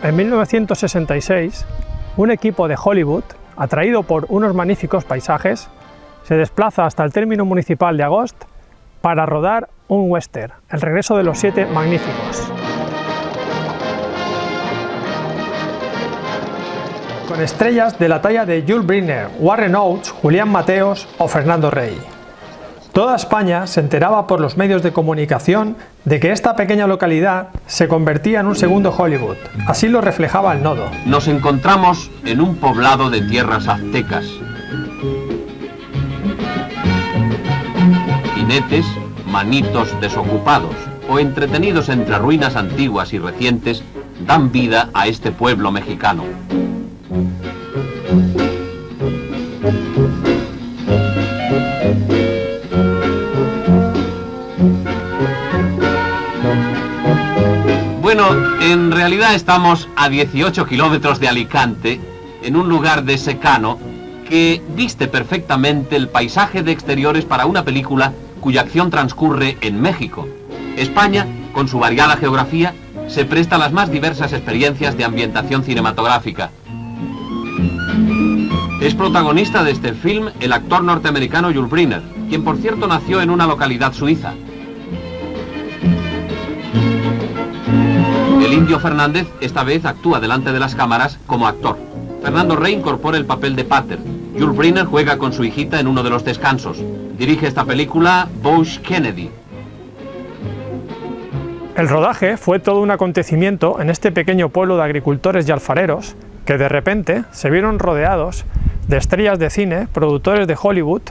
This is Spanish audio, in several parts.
En 1966, un equipo de Hollywood, atraído por unos magníficos paisajes, se desplaza hasta el término municipal de Agost para rodar un western, El regreso de los 7 magníficos. Con estrellas de la talla de Yul Brynner, Warren Oates, Julián Mateos o Fernando Rey. Toda España se enteraba por los medios de comunicación de que esta pequeña localidad se convertía en un segundo Hollywood. Así lo reflejaba el Nodo. Nos encontramos en un poblado de tierras aztecas. Jinetes, manitos desocupados o entretenidos entre ruinas antiguas y recientes dan vida a este pueblo mexicano. Bueno, en realidad estamos a 18 kilómetros de Alicante, en un lugar de secano que viste perfectamente el paisaje de exteriores para una película cuya acción transcurre en México. España, con su variada geografía, se presta a las más diversas experiencias de ambientación cinematográfica. Es protagonista de este film el actor norteamericano Yul Brynner, quien por cierto nació en una localidad suiza. El Indio Fernández esta vez actúa delante de las cámaras como actor. Fernando Rey incorpora el papel de Pater. Yul Brynner juega con su hijita en uno de los descansos. Dirige esta película Butch Kennedy. El rodaje fue todo un acontecimiento en este pequeño pueblo de agricultores y alfareros que de repente se vieron rodeados de estrellas de cine, productores de Hollywood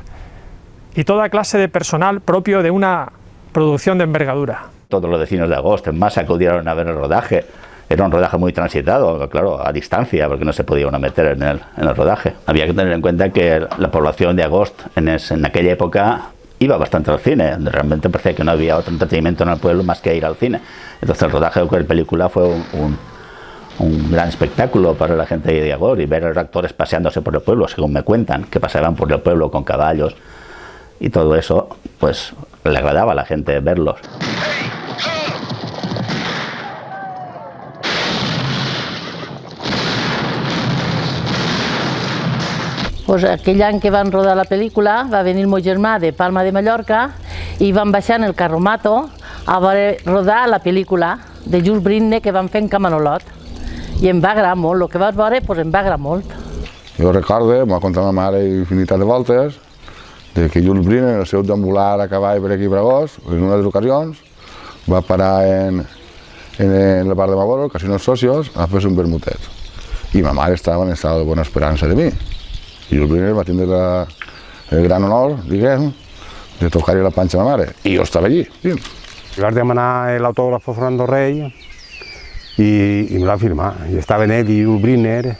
y toda clase de personal propio de una producción de envergadura. Todos los vecinos de Agost en masa acudieron a ver el rodaje. Era un rodaje muy transitado, claro, a distancia, porque no se podía uno meter en el rodaje. Había que tener en cuenta que la población de Agost en aquella época iba bastante al cine. Realmente parecía que no había otro entretenimiento en el pueblo más que ir al cine. Entonces el rodaje de la película fue un gran espectáculo para la gente de Agost, y ver a los actores paseándose por el pueblo, según me cuentan, que pasaban por el pueblo con caballos y todo eso, pues le agradaba a la gente verlos. Pues aquell any que van rodar la pel·lícula va venir el meu germà de Palma de Mallorca i van baixar en el Carromato a rodar la pel·lícula de Yul Brynner que van fer en Camanolot. I em va agradar molt, el que vas veure pues em va agradar molt. Jo recordo, m'ha contat ma mare infinitat de voltes, de que Yul Brynner, en el seu deambular a cavall per aquí per Agost, en una de les ocasions, va parar en la part de Malboro, el Casino Socios, a fer un vermutet. I ma mare estava en estat de bona esperança de mi. I Yul Brynner va tindre el gran honor, diguem, de tocar-hi la panxa a ma mare. I jo estava allí. Sí. Vaig demanar l'autògraf a Fernando Rey i me l'ha firmat. I estava ell i Yul Brynner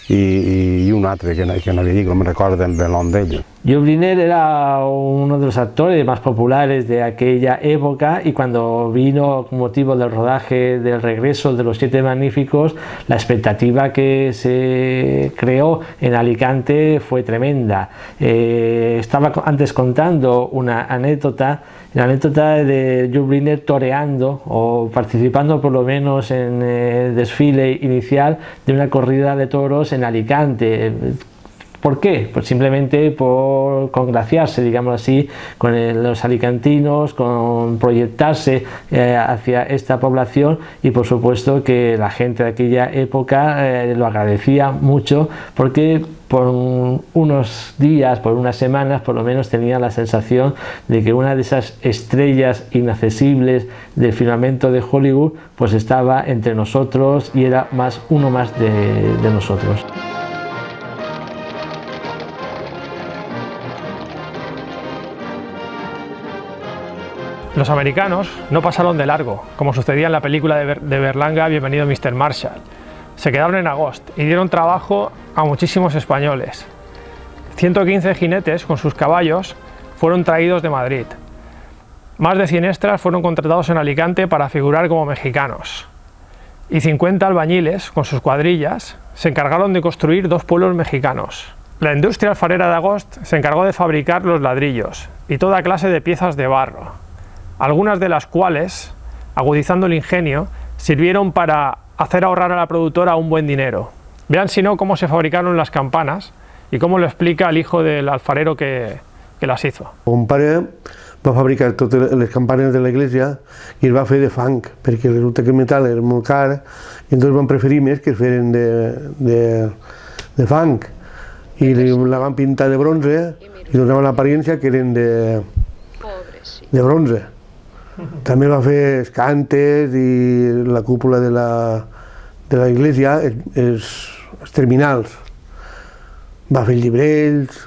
y un altre que no había allí, que no me recuerdo el nom d'ell. Yul Brynner era uno de los actores más populares de aquella época, y cuando vino con motivo del rodaje del regreso de los 7 magníficos, la expectativa que se creó en Alicante fue tremenda. Estaba antes contando una anécdota, la anécdota de Yul Brynner toreando o participando por lo menos en el desfile inicial de una corrida de toros en Alicante. ¿Por qué? Pues simplemente por congraciarse, digamos así, con los alicantinos, con proyectarse hacia esta población, y por supuesto que la gente de aquella época lo agradecía mucho, porque por unos días, por unas semanas por lo menos, tenía la sensación de que una de esas estrellas inaccesibles del firmamento de Hollywood pues estaba entre nosotros y era uno más de nosotros. Los americanos no pasaron de largo, como sucedía en la película de Berlanga Bienvenido Mr. Marshall. Se quedaron en Agost y dieron trabajo a muchísimos españoles. 115 jinetes con sus caballos fueron traídos de Madrid. Más de 100 extras fueron contratados en Alicante para figurar como mexicanos. Y 50 albañiles, con sus cuadrillas, se encargaron de construir 2 pueblos mexicanos. La industria alfarera de Agost se encargó de fabricar los ladrillos y toda clase de piezas de barro, algunas de las cuales, agudizando el ingenio, sirvieron para hacer ahorrar a la productora un buen dinero. Vean si no cómo se fabricaron las campanas y cómo lo explica el hijo del alfarero que las hizo. Mon pare va fabricar totes les campanes de l'església i es va fer de fang, perquè resulta que el metal era molt car i entonces van preferir més que es feren de fang i la van pintar de bronze i donaven l'aparença que eren de bronze. També va fer els cantes i la cúpula de l'església, els terminals. Va fer llibrells,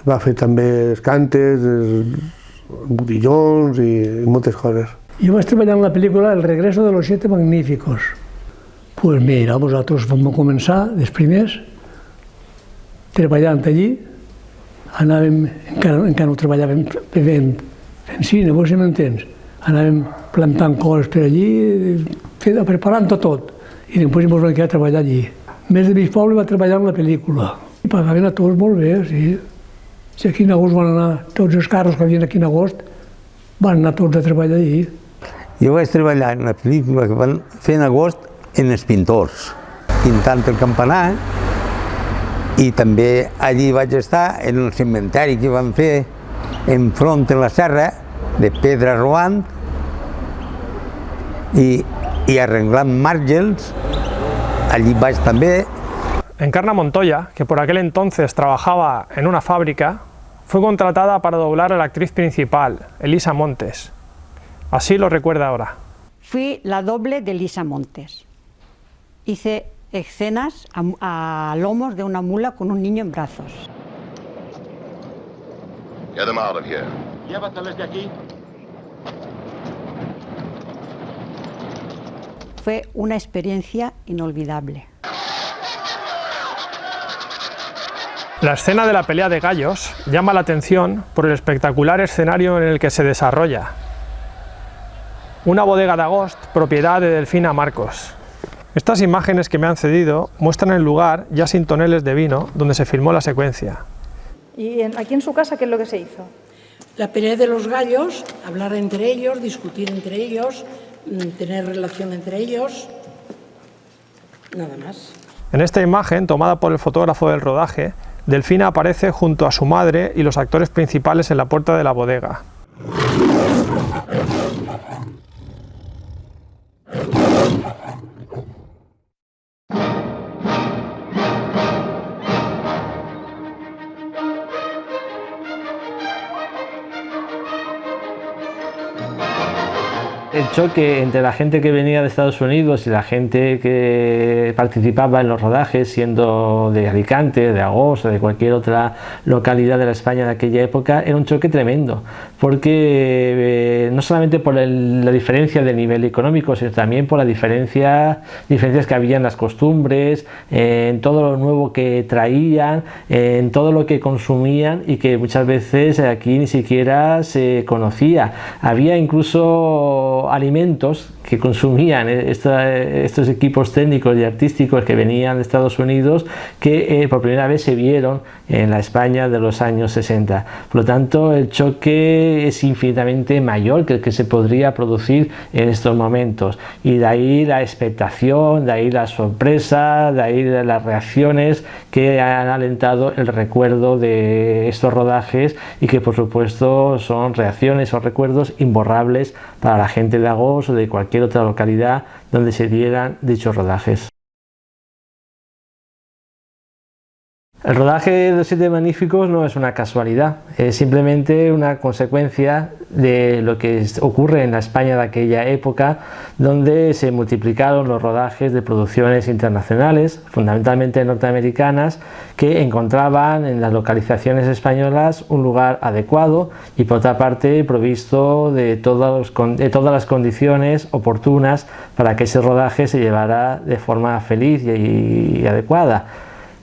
va fer també els cantes, els botillons i moltes coses. Jo vaig treballar en la pel·lícula El regreso de los siete magníficos. Pues mira, nosaltres vam començar, dels primers, treballant allí, anàvem, encara no treballàvem en cine, vos si m'entens, anàvem plantant coses per allí, preparant-ho tot, i després ens vam quedar a treballar allí. Més de mig poble va treballar en la pel·lícula. I pagaven a tots molt bé, sí. Si aquí en agost van anar, tots els carros que havien aquí en agost, van anar tots a treballar allí. Jo vaig treballar en la pel·lícula que van fer en agost en els pintors, pintant el campanar, i també allí vaig estar en el cementeri que van fer enfront de la serra, de pedra roant, i arreglant màrgels, allí vaig també. Encarna Montoya, que por aquel entonces trabajaba en una fábrica, fue contratada para doblar a la actriz principal, Elisa Montes. Así lo recuerda ahora. Fui la doble de Elisa Montes. Hice escenas a lomos de una mula con un niño en brazos. Get them out of here. Llévateles de aquí. Fue una experiencia inolvidable. La escena de la pelea de gallos llama la atención por el espectacular escenario en el que se desarrolla. Una bodega de Agost, propiedad de Delfina Marcos. Estas imágenes que me han cedido muestran el lugar, ya sin toneles de vino, donde se filmó la secuencia. ¿Y aquí en su casa qué es lo que se hizo? La pelea de los gallos, hablar entre ellos, discutir entre ellos, tener relación entre ellos, nada más. En esta imagen, tomada por el fotógrafo del rodaje, Delfina aparece junto a su madre y los actores principales en la puerta de la bodega. El choque entre la gente que venía de Estados Unidos y la gente que participaba en los rodajes, siendo de Alicante, de Agost o de cualquier otra localidad de la España de aquella época, era un choque tremendo, porque no solamente por la diferencia de nivel económico, sino también por las diferencias que había en las costumbres, en todo lo nuevo que traían, en todo lo que consumían y que muchas veces aquí ni siquiera se conocía. Había incluso alimentos que consumían estos equipos técnicos y artísticos que venían de Estados Unidos que por primera vez se vieron en la España de los años 60. Por lo tanto, el choque es infinitamente mayor que el que se podría producir en estos momentos. Y de ahí la expectación, de ahí la sorpresa, de ahí las reacciones que han alentado el recuerdo de estos rodajes y que por supuesto son reacciones o recuerdos imborrables para la gente de Agost o de cualquier otra localidad donde se dieran dichos rodajes. El rodaje de Los Siete Magníficos no es una casualidad, es simplemente una consecuencia de lo que ocurre en la España de aquella época, donde se multiplicaron los rodajes de producciones internacionales, fundamentalmente norteamericanas, que encontraban en las localizaciones españolas un lugar adecuado y por otra parte provisto de todas las condiciones oportunas para que ese rodaje se llevara de forma feliz y adecuada.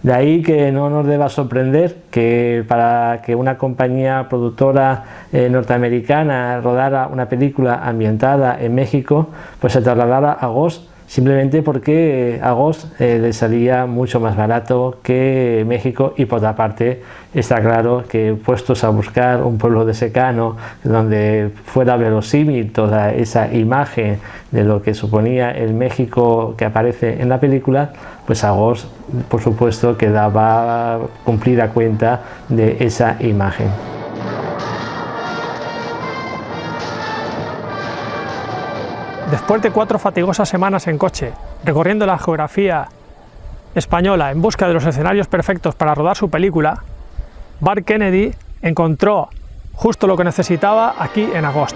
De ahí que no nos deba sorprender que para que una compañía productora norteamericana rodara una película ambientada en México, pues se trasladara a Agost simplemente porque Agost le salía mucho más barato que México, y por otra parte está claro que puestos a buscar un pueblo de secano donde fuera verosímil toda esa imagen de lo que suponía el México que aparece en la película, pues Agost por supuesto que daba cumplida cuenta de esa imagen. Después de 4 fatigosas semanas en coche, recorriendo la geografía española en busca de los escenarios perfectos para rodar su película, Bart Kennedy encontró justo lo que necesitaba aquí en Agost.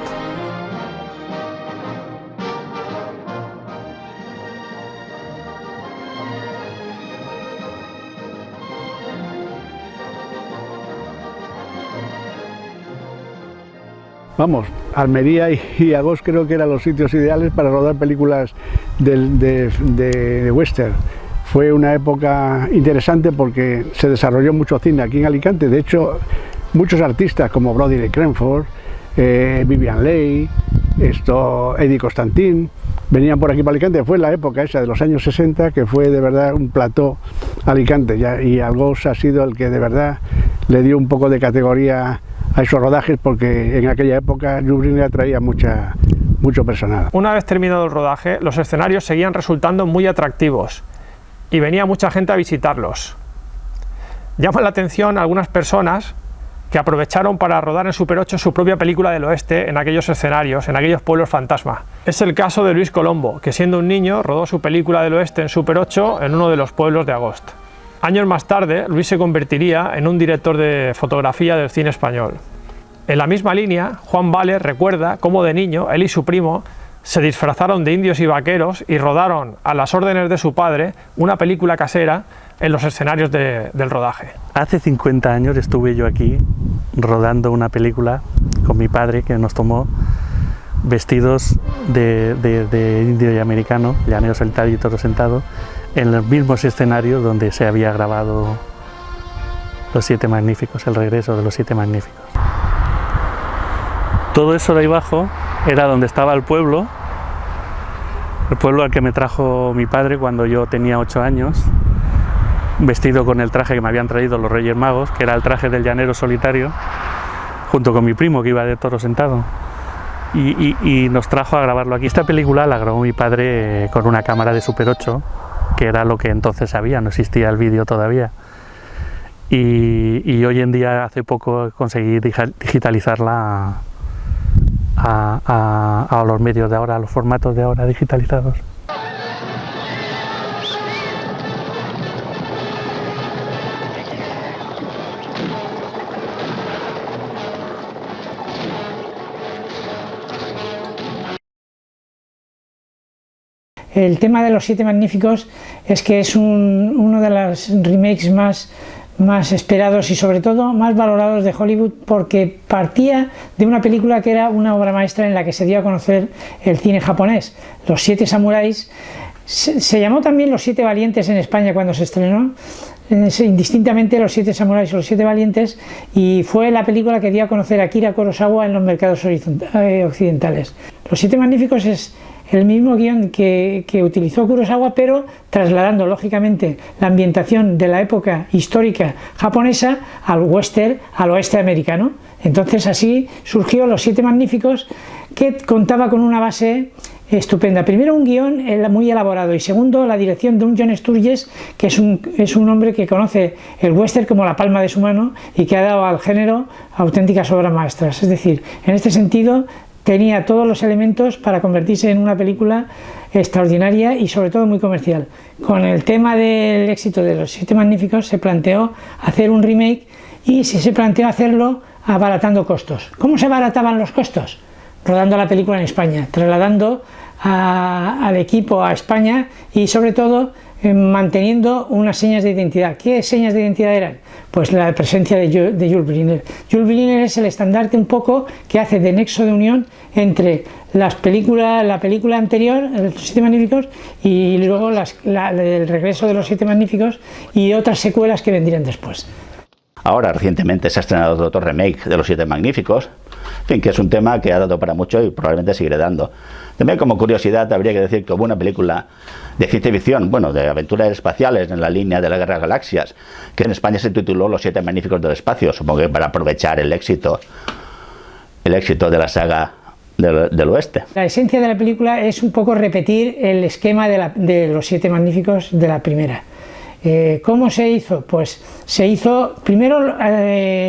Vamos, Almería y Agost creo que eran los sitios ideales para rodar películas de western. Fue una época interesante porque se desarrolló mucho cine aquí en Alicante. De hecho, muchos artistas como Broderick Cranford, Vivian Leigh, Eddie Constantin, venían por aquí para Alicante. Fue la época esa de los años 60 que fue de verdad un plató Alicante, y Agost ha sido el que de verdad le dio un poco de categoría a esos rodajes, porque en aquella época Jules Briner atraía mucho personal. Una vez terminado el rodaje, los escenarios seguían resultando muy atractivos y venía mucha gente a visitarlos. Llama la atención a algunas personas que aprovecharon para rodar en Super 8 su propia película del oeste en aquellos escenarios, en aquellos pueblos fantasma. Es el caso de Luis Colombo, que siendo un niño rodó su película del oeste en Super 8 en uno de los pueblos de Agost. Años más tarde, Luis se convertiría en un director de fotografía del cine español. En la misma línea, Juan Vale recuerda cómo de niño él y su primo se disfrazaron de indios y vaqueros y rodaron a las órdenes de su padre una película casera en los escenarios del rodaje. Hace 50 años estuve yo aquí rodando una película con mi padre, que nos tomó vestidos de indio y americano, llanero solitario y toro sentado, en los mismos escenarios donde se había grabado Los Siete Magníficos, el regreso de Los Siete Magníficos. Todo eso de ahí abajo era donde estaba el pueblo al que me trajo mi padre cuando yo tenía 8 años, vestido con el traje que me habían traído los Reyes Magos, que era el traje del llanero solitario, junto con mi primo que iba de toro sentado. Y nos trajo a grabarlo aquí. Esta película la grabó mi padre con una cámara de Super 8, que era lo que entonces había, no existía el vídeo todavía. Y hoy en día, hace poco, conseguí digitalizarla a los medios de ahora, a los formatos de ahora digitalizados. El tema de Los Siete Magníficos es que es uno de los remakes más esperados y sobre todo más valorados de Hollywood, porque partía de una película que era una obra maestra en la que se dio a conocer el cine japonés, Los Siete Samuráis. Se llamó también Los Siete Valientes en España cuando se estrenó, indistintamente Los Siete Samuráis o Los Siete Valientes, y fue la película que dio a conocer a Akira Kurosawa en los mercados occidentales. Los Siete Magníficos es el mismo guión que utilizó Kurosawa, pero trasladando lógicamente la ambientación de la época histórica japonesa al western, al oeste americano. Entonces así surgió Los Siete Magníficos, que contaba con una base estupenda. Primero, un guión muy elaborado, y segundo, la dirección de un John Sturges, que es un hombre que conoce el western como la palma de su mano y que ha dado al género auténticas obras maestras. Es decir, en este sentido tenía todos los elementos para convertirse en una película extraordinaria y sobre todo muy comercial. Con el tema del éxito de Los Siete Magníficos se planteó hacer un remake, y se planteó hacerlo abaratando costos. ¿Cómo se abarataban los costos? Rodando la película en España, trasladando al equipo a España y sobre todo manteniendo unas señas de identidad. ¿Qué señas de identidad eran? Pues la presencia de Jules Briner. Jules Briner es el estandarte un poco que hace de nexo de unión entre la película anterior, Los Siete Magníficos, y luego el regreso de Los Siete Magníficos y otras secuelas que vendrían después. Ahora, recientemente, se ha estrenado otro remake de Los Siete Magníficos, fin, que es un tema que ha dado para mucho y probablemente seguiré dando. También como curiosidad habría que decir que hubo una película de ciencia ficción, bueno, de aventuras espaciales en la línea de la Guerra de Galaxias, que en España se tituló Los 7 Magníficos del Espacio, supongo que para aprovechar el éxito de la saga del oeste. La esencia de la película es un poco repetir el esquema de Los 7 Magníficos de la primera. ¿Cómo se hizo? Pues se hizo primero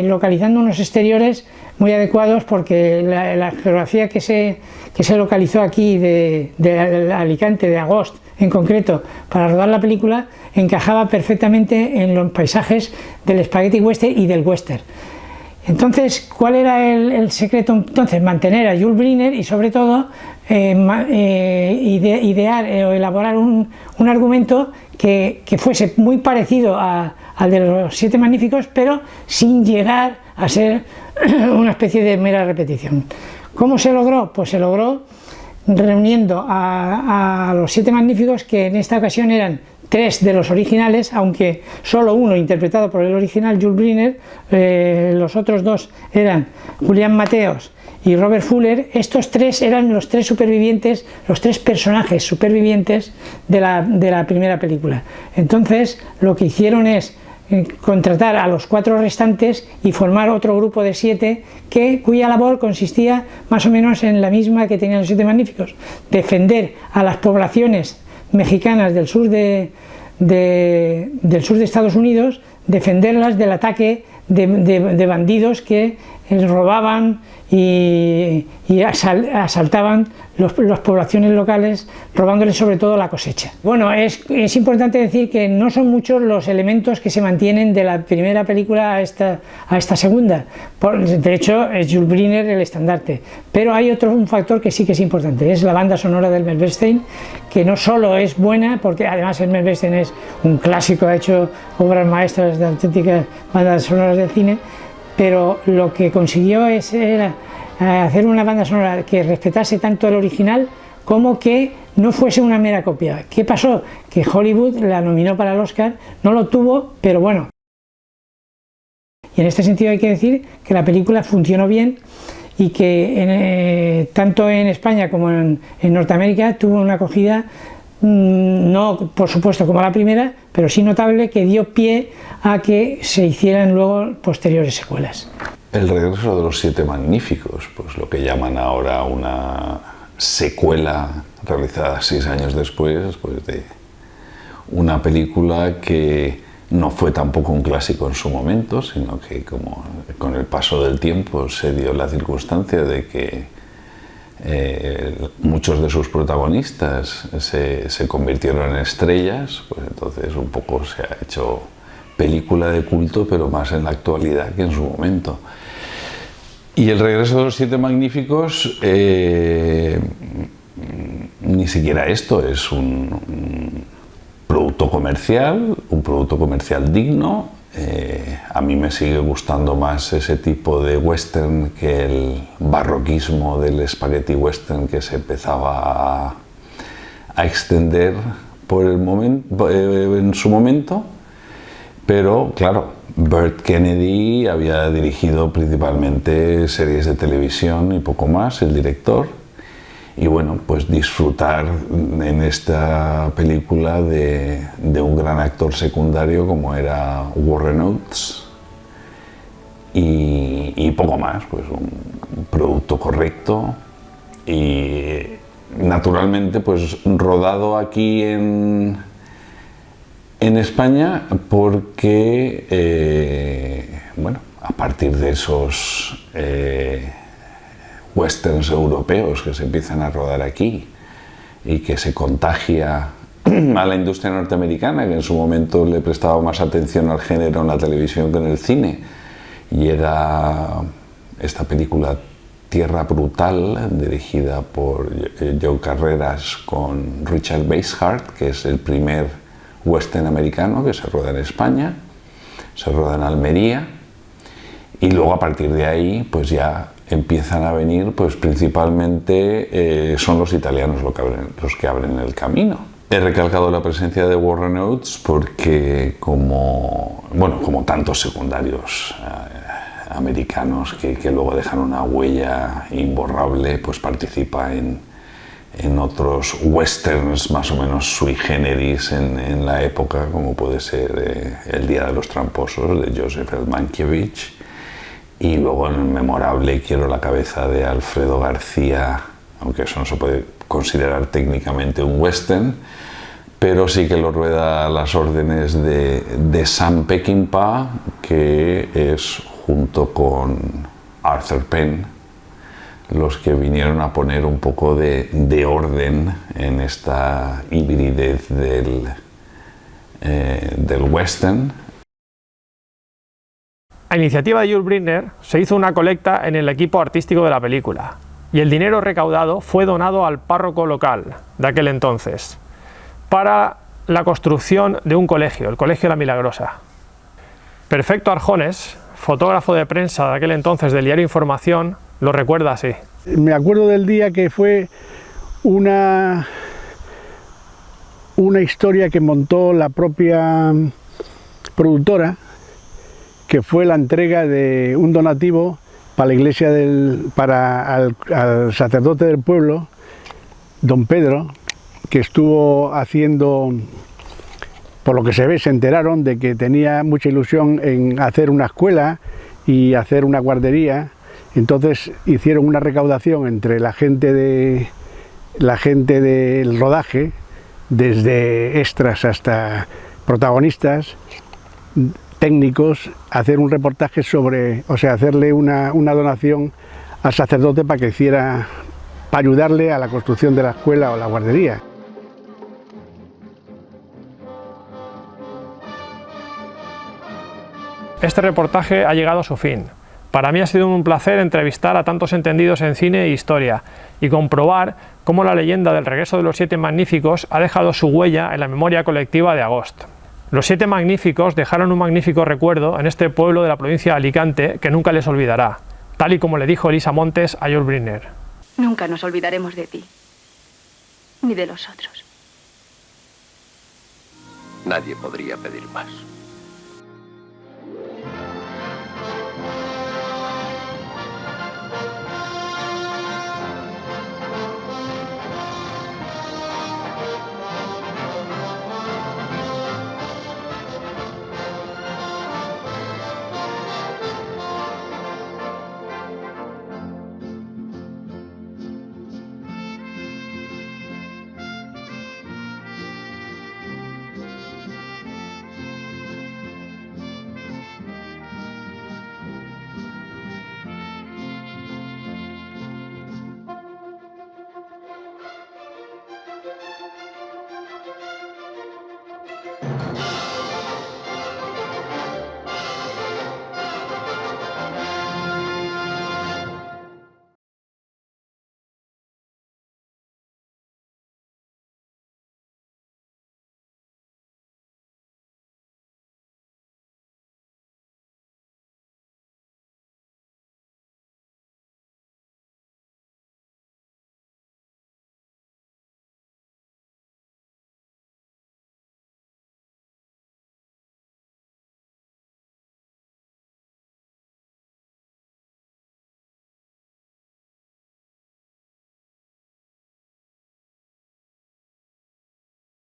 localizando unos exteriores muy adecuados, porque la geografía que se localizó aquí de Alicante, de Agost en concreto, para rodar la película, encajaba perfectamente en los paisajes del spaghetti western y del western. Entonces, ¿cuál era el secreto? Entonces, mantener a Jules Briner y sobre todo idear o elaborar un argumento que fuese muy parecido al de Los 7 Magníficos, pero sin llegar a ser una especie de mera repetición. ¿Cómo se logró? Pues se logró reuniendo a Los 7 Magníficos, que en esta ocasión eran 3 de los originales, aunque solo uno interpretado por el original, Jules Briner, los otros 2 eran Julián Mateos y Robert Fuller. Estos 3 eran los 3 supervivientes, los 3 personajes supervivientes de la primera película. Entonces lo que hicieron es contratar a los 4 restantes y formar otro grupo de 7 cuya labor consistía más o menos en la misma que tenían Los 7 Magníficos: defender a las poblaciones mexicanas del sur de Estados Unidos, defenderlas del ataque de bandidos que robaban y asaltaban las poblaciones locales, robándoles sobre todo la cosecha. Bueno, es importante decir que no son muchos los elementos que se mantienen de la primera película a esta segunda. De hecho, es Jules Briner el estandarte, pero hay un factor que sí que es importante: es la banda sonora del Elmer Bernstein, que no solo es buena, porque además Elmer Bernstein es un clásico, ha hecho obras maestras de auténticas bandas sonoras del cine, pero lo que consiguió era hacer una banda sonora que respetase tanto el original como que no fuese una mera copia. ¿Qué pasó? Que Hollywood la nominó para el Oscar, no lo tuvo, pero bueno. Y en este sentido hay que decir que la película funcionó bien y que tanto en España como en Norteamérica tuvo una acogida, no por supuesto como la primera, pero sí notable, que dio pie a que se hicieran luego posteriores secuelas. El regreso de Los 7 Magníficos, pues lo que llaman ahora una secuela realizada 6 años después, pues de una película que no fue tampoco un clásico en su momento, sino que como con el paso del tiempo se dio la circunstancia de que muchos de sus protagonistas se convirtieron en estrellas, pues entonces un poco se ha hecho película de culto, pero más en la actualidad que en su momento. Y el regreso de Los 7 Magníficos, ni siquiera esto es un producto comercial digno. A mí me sigue gustando más ese tipo de western que el barroquismo del spaghetti western que se empezaba a extender en su momento. Pero claro, Burt Kennedy había dirigido principalmente series de televisión y poco más, el director. Y bueno, pues disfrutar en esta película de un gran actor secundario como era Warren Oates y poco más, pues un producto correcto y naturalmente pues rodado aquí en España, porque bueno, a partir de esos westerns europeos que se empiezan a rodar aquí y que se contagia a la industria norteamericana, que en su momento le prestaba más atención al género en la televisión que en el cine, llega esta película Tierra Brutal, dirigida por Joe Carreras con Richard Basehart, que es el primer western americano que se roda en España, se roda en Almería, y luego a partir de ahí pues ya empiezan a venir, pues principalmente son los italianos los que abren el camino. He recalcado la presencia de Warren Oates porque como tantos secundarios americanos que luego dejan una huella imborrable, pues participa en otros westerns más o menos sui generis en la época, como puede ser El Día de los Tramposos, de Joseph L. Mankiewicz, y luego en el memorable Quiero la cabeza de Alfredo García, aunque eso no se puede considerar técnicamente un western, pero sí que lo rueda a las órdenes de Sam Peckinpah, que es, junto con Arthur Penn, los que vinieron a poner un poco de orden en esta hibridez del western. A iniciativa de Jules Briner se hizo una colecta en el equipo artístico de la película y el dinero recaudado fue donado al párroco local de aquel entonces para la construcción de un colegio, el Colegio La Milagrosa. Perfecto Arjones, fotógrafo de prensa de aquel entonces del diario Información, lo recuerda así. Me acuerdo del día que fue una historia que montó la propia productora, que fue la entrega de un donativo para la iglesia al sacerdote del pueblo, don Pedro, que estuvo haciendo, por lo que se ve, se enteraron de que tenía mucha ilusión en hacer una escuela y hacer una guardería. Entonces hicieron una recaudación entre la gente del rodaje, desde extras hasta protagonistas, técnicos, hacer un reportaje sobre, o sea, hacerle una donación al sacerdote para que hiciera, para ayudarle a la construcción de la escuela o la guardería. Este reportaje ha llegado a su fin. Para mí ha sido un placer entrevistar a tantos entendidos en cine e historia y comprobar cómo la leyenda del regreso de los Siete Magníficos ha dejado su huella en la memoria colectiva de Agost. Los Siete Magníficos dejaron un magnífico recuerdo en este pueblo de la provincia de Alicante que nunca les olvidará, tal y como le dijo Elisa Montes a Jules Briner. Nunca nos olvidaremos de ti, ni de los otros. Nadie podría pedir más.